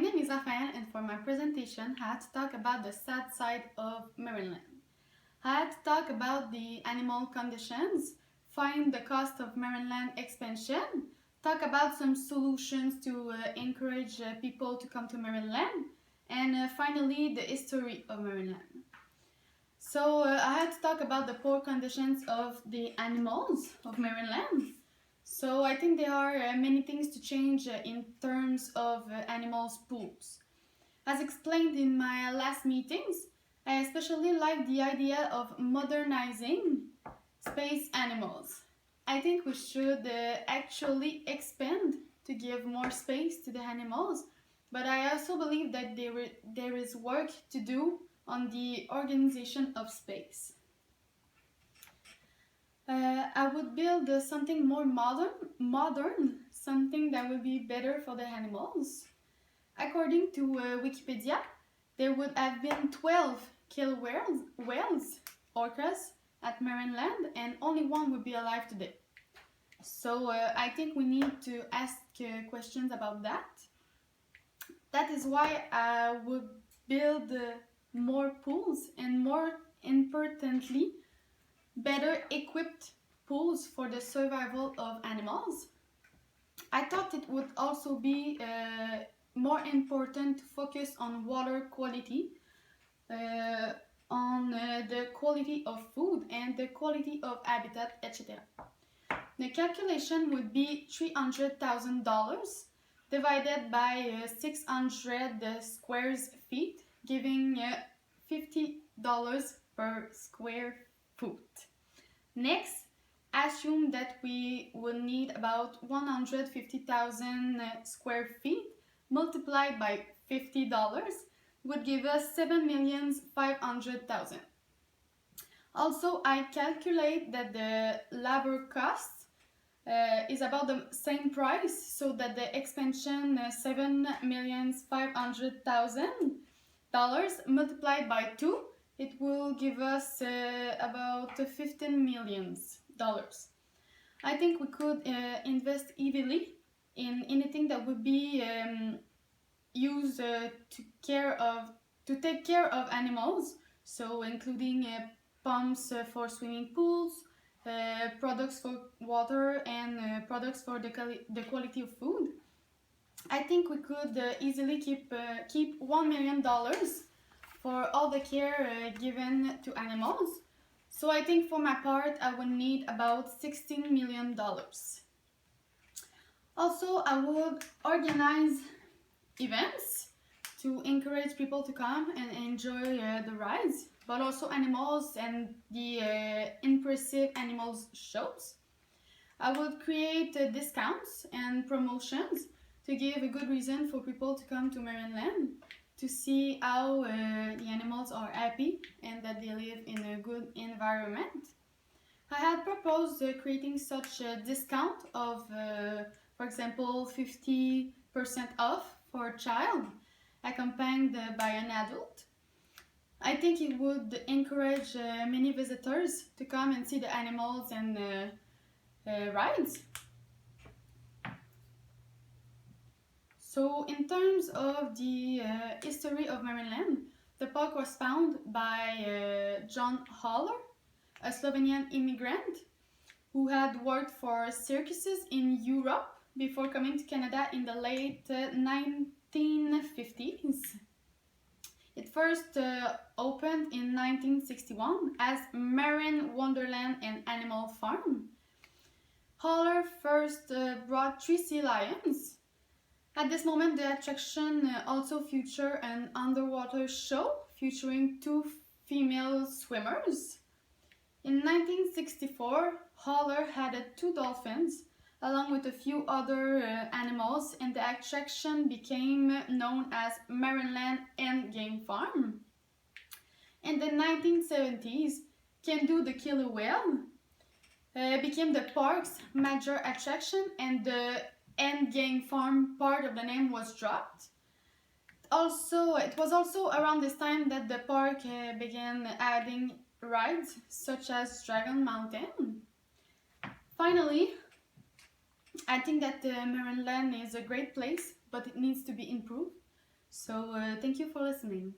name is Raphaële, and for my presentation I had to talk about the sad side of Marineland. I had to talk about the animal conditions, find the cost of Marineland expansion, talk about some solutions to encourage people to come to Marineland, and finally the history of Marineland. So I had to talk about the poor conditions of the animals of Marineland. So I think there are many things to change in terms of animals' pools. As explained in my last meetings, I especially like the idea of modernizing space animals. I think we should actually expand to give more space to the animals, but I also believe that there is work to do on the organization of space. I would build something more modern, something that would be better for the animals. According to Wikipedia, there would have been 12 killer whales, orcas, at Marineland, and only one would be alive today. So I think we need to ask questions about that. That is why I would build more pools and, more importantly, better equipped pools for the survival of animals. I thought it would also be more important to focus on water quality, on the quality of food and the quality of habitat, etc. The calculation would be $300,000 divided by 600 square feet, giving $50 per square foot. Next, assume that we will need about 150,000 square feet multiplied by $50 would give us 7,500,000. Also, I calculate that the labor cost is about the same price, so that the expansion $7,500,000 multiplied by 2, it will give us about $15 million. I think we could invest heavily in anything that would be used to take care of animals, so including pumps for swimming pools, products for water, and products for the quality of food. I think we could easily keep $1 million for all the care given to animals. So I think for my part I would need about $16 million. Also, I would organize events to encourage people to come and enjoy the rides, but also animals and the impressive animals shows. I would create discounts and promotions to give a good reason for people to come to Marineland, to see how the animals are happy and that they live in a good environment. I had proposed creating such a discount of, for example, 50% off for a child accompanied by an adult. I think it would encourage many visitors to come and see the animals and rides. So in terms of the history of Marineland, the park was founded by John Haller, a Slovenian immigrant who had worked for circuses in Europe before coming to Canada in the late 1950s. It first opened in 1961 as Marine Wonderland and Animal Farm. Haller first brought 3 sea lions. At this moment, the attraction also featured an underwater show featuring 2 female swimmers. In 1964, Haller added 2 dolphins along with a few other animals, and the attraction became known as Marineland and Game Farm. In the 1970s, Kendu the killer whale became the park's major attraction, and the End Game Farm part of the name was dropped. It was also around this time that the park began adding rides such as Dragon Mountain. Finally, I think that Marineland is a great place, but it needs to be improved. So thank you for listening.